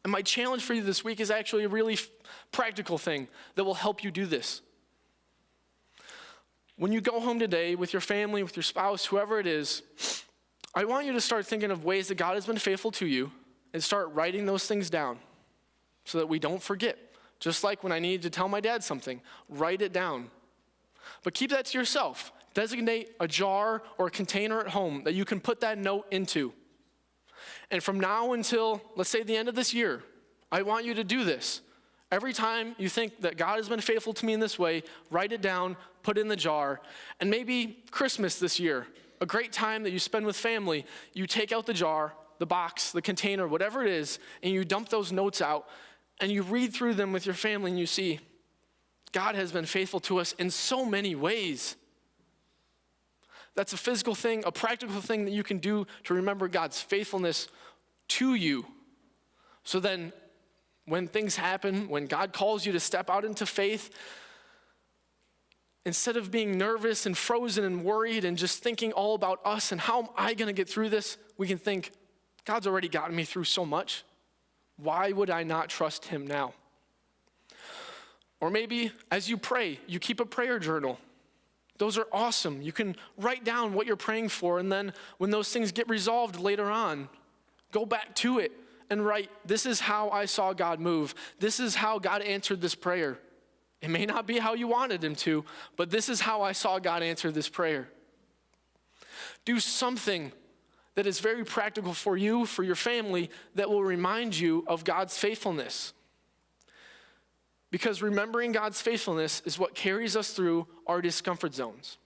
And my challenge for you this week is actually a really practical thing that will help you do this. When you go home today with your family, with your spouse, whoever it is, I want you to start thinking of ways that God has been faithful to you and start writing those things down so that we don't forget. Just like when I needed to tell my dad something, write it down. But keep that to yourself. Designate a jar or a container at home that you can put that note into. And from now until, let's say, the end of this year, I want you to do this. Every time you think that God has been faithful to me in this way, write it down, put it in the jar. And maybe Christmas this year, a great time that you spend with family, you take out the jar, the box, the container, whatever it is, and you dump those notes out, and you read through them with your family, and you see, God has been faithful to us in so many ways. That's a physical thing, a practical thing that you can do to remember God's faithfulness to you. So then, when things happen, when God calls you to step out into faith, instead of being nervous and frozen and worried and just thinking all about us and how am I going to get through this, we can think, God's already gotten me through so much. Why would I not trust him now? Or maybe as you pray, you keep a prayer journal. Those are awesome. You can write down what you're praying for, and then when those things get resolved later on, go back to it and write, this is how I saw God move. This is how God answered this prayer. It may not be how you wanted him to, but this is how I saw God answer this prayer. Do something that is very practical for you, for your family, that will remind you of God's faithfulness. Because remembering God's faithfulness is what carries us through our discomfort zones.